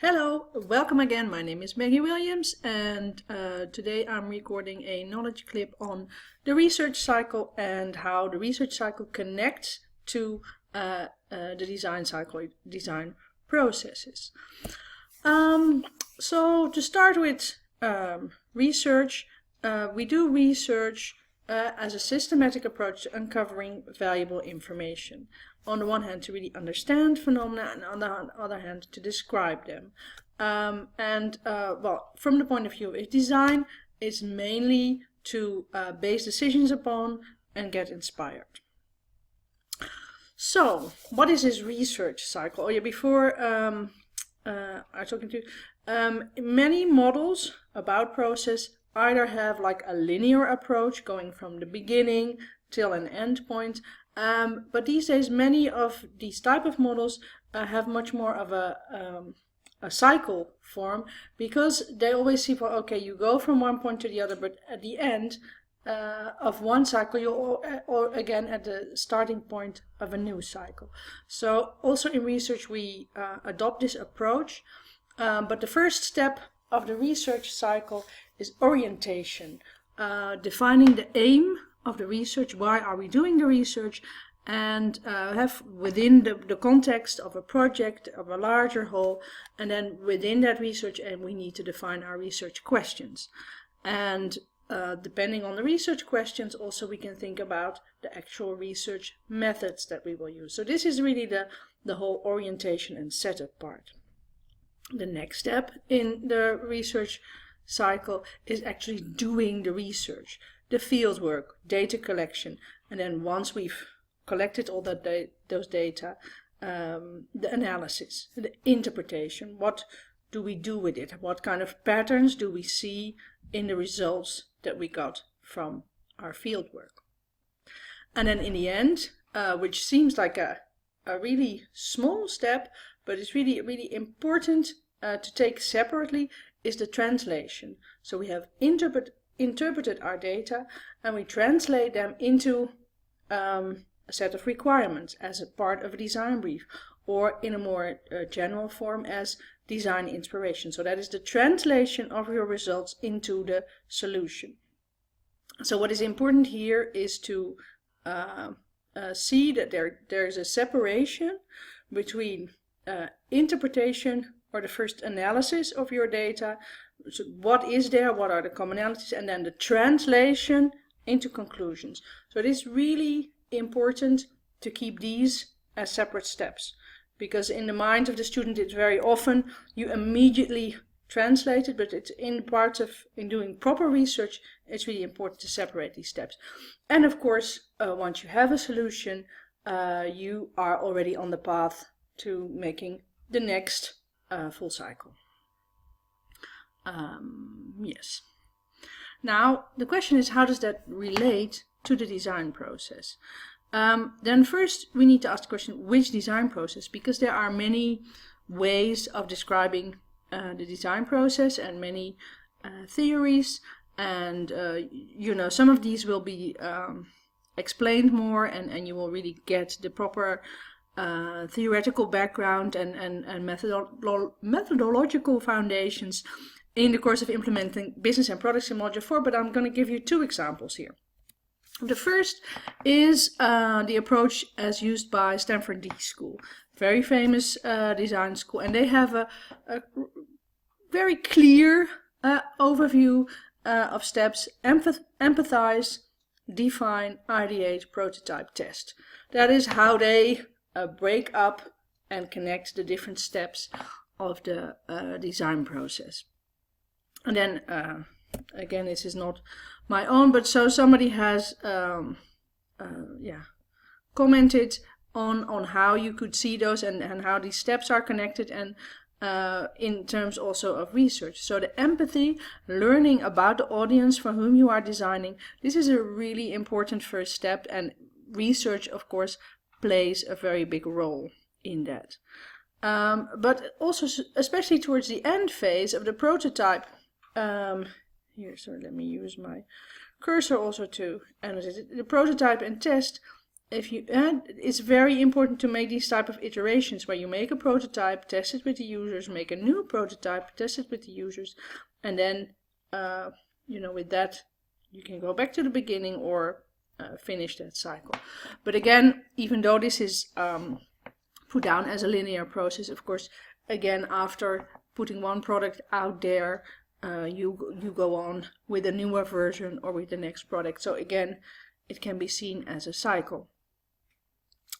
Hello, welcome again. My name is Maggie Williams, and today I'm recording a knowledge clip on the research cycle and how the research cycle connects to the design cycle, design processes. So to start with research, we do research as a systematic approach to uncovering valuable information. On the one hand, to really understand phenomena, and on the other hand, to describe them. Well, from the point of view of design, it's mainly to base decisions upon and get inspired. So, what is this research cycle? Oh yeah, before I'm talking to many models about process either have like a linear approach going from the beginning till an end point. But these days, many of these type of models have much more of a cycle form, because they always see, well, okay, you go from one point to the other, but at the end of one cycle, you're again at the starting point of a new cycle. So also in research, we adopt this approach. But the first step of the research cycle is orientation, defining the aim of the research, why are we doing the research, and have within the context of a project, of a larger whole, and then within that research, and we need to define our research questions. And depending on the research questions, also we can think about the actual research methods that we will use. So this is really the whole orientation and setup part. The next step in the research cycle is actually doing the research, the field work, data collection, and then once we've collected all those data, the analysis, the interpretation. What do we do with it? What kind of patterns do we see in the results that we got from our field work? And then in the end, which seems like a really small step, but it's really, really important to take separately, is the translation. So we have interpreted our data, and we translate them into a set of requirements as a part of a design brief, or in a more general form as design inspiration. So that is the translation of your results into the solution. So what is important here is to see that there is a separation between interpretation, or the first analysis of your data, so what is there, what are the commonalities, and then the translation into conclusions. So it is really important to keep these as separate steps, because in the mind of the student, it's very often you immediately translate it, but it's in doing proper research, it's really important to separate these steps. And of course, once you have a solution, you are already on the path to making the next full cycle. Yes. Now, the question is, how does that relate to the design process? Then first, we need to ask the question, which design process? Because there are many ways of describing the design process and many theories. And, some of these will be explained more, and you will really get the proper theoretical background and methodological foundations in the course of implementing business and products in Module 4, but I'm going to give you two examples here. The first is the approach as used by Stanford D School, very famous design school, and they have a very clear overview of steps: empathize, define, ideate, prototype, test. That is how they break up and connect the different steps of the design process. And then again, this is not my own, but so somebody has commented on how you could see those and how these steps are connected, and in terms also of research. So the empathy, learning about the audience for whom you are designing, this is a really important first step, and research, of course, plays a very big role in that. But also, especially towards the end phase of the prototype, here, so let me use my cursor also to analyze it. The prototype and test, it's very important to make these type of iterations where you make a prototype, test it with the users, make a new prototype, test it with the users, and then with that you can go back to the beginning or finish that cycle. But again, even though this is put down as a linear process, of course, again, after putting one product out there, you go on with a newer version or with the next product. So again, it can be seen as a cycle.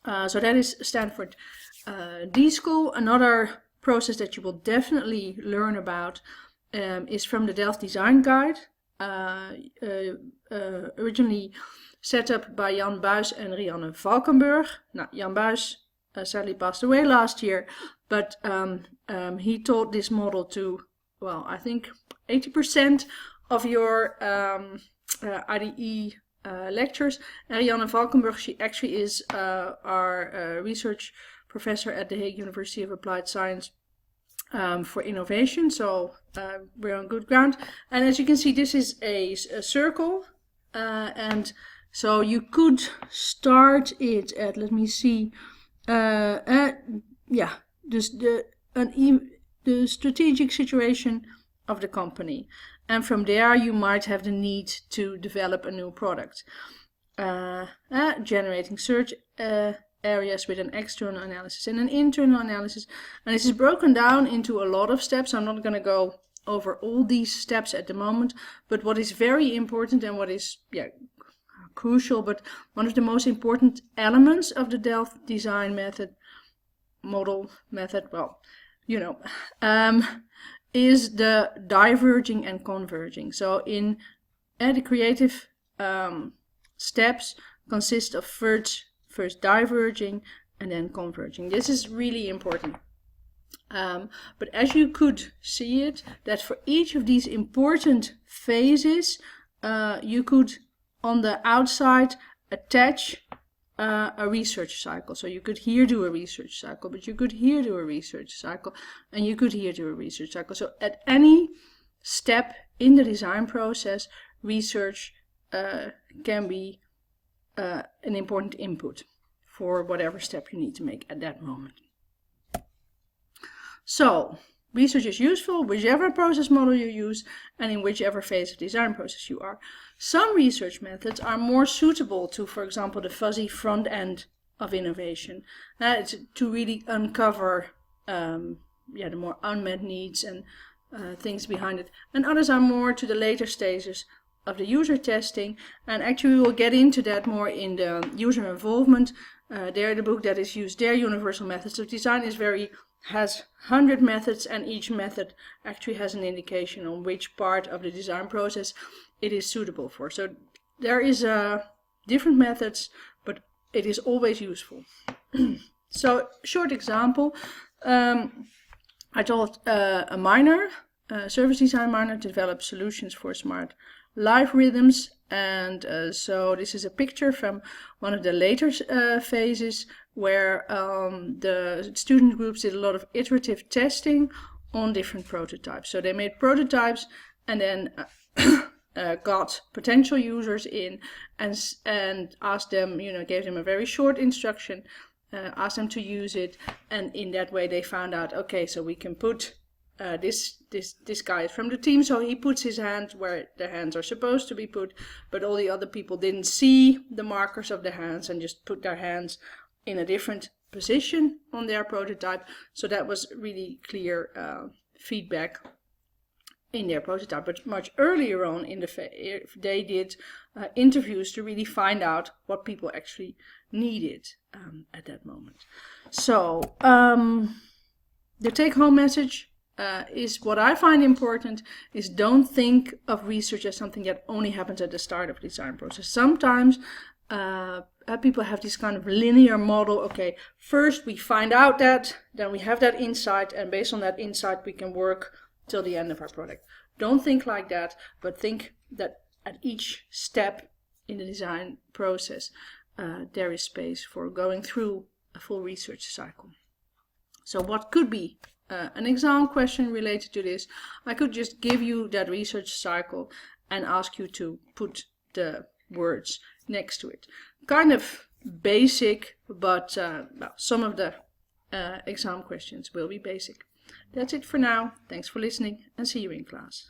So that is Stanford D-School. Another process that you will definitely learn about is from the Delft Design Guide, originally set up by Jan Buys and Rianne Valkenburg. Now, Jan Buys sadly passed away last year, but he taught this model to, well, I think 80% of your IDE lectures. And Rianne Valkenburg, she actually is our research professor at the Hague University of Applied Science for innovation, so we're on good ground. And as you can see, this is a circle, and so you could start it at, let me see, the strategic situation of the company, and from there you might have the need to develop a new product, generating search areas with an external analysis and an internal analysis. And this is broken down into a lot of steps. I'm not going to go over all these steps at the moment, but what is very important and what is crucial, but one of the most important elements of the Delft design model method, is the diverging and converging. So in the creative steps consist of first diverging and then converging. This is really important. But as you could see it, that for each of these important phases, you could on the outside attach a research cycle. So you could here do a research cycle, but you could here do a research cycle, and you could here do a research cycle. So at any step in the design process, research can be an important input for whatever step you need to make at that moment. So research is useful whichever process model you use and in whichever phase of design process you are. Some research methods are more suitable to, for example, the fuzzy front end of innovation. It's to really uncover the more unmet needs and things behind it. And others are more to the later stages of the user testing. And actually we will get into that more in the user involvement. The book that is used there, Universal Methods of Design, has 100 methods, and each method actually has an indication on which part of the design process it is suitable for. So there is different methods, but it is always useful. So short example, I taught a minor, service design minor, to develop solutions for smart life rhythms, and so this is a picture from one of the later phases where the student groups did a lot of iterative testing on different prototypes. So they made prototypes and then got potential users in and asked them, gave them a very short instruction, asked them to use it, and in that way they found out, okay, so we can put this guy is from the team, so he puts his hand where the hands are supposed to be put, but all the other people didn't see the markers of the hands and just put their hands in a different position on their prototype. So that was really clear feedback in their prototype. But much earlier on in they did interviews to really find out what people actually needed at that moment. So the take-home message is what I find important is don't think of research as something that only happens at the start of the design process. Sometimes people have this kind of linear model. Okay, first we find out that, then we have that insight, and based on that insight we can work till the end of our product. Don't think like that, but think that at each step in the design process there is space for going through a full research cycle. So what could be an exam question related to this? I could just give you that research cycle and ask you to put the words next to it. Kind of basic, but well, some of the exam questions will be basic. That's it for now. Thanks for listening and see you in class.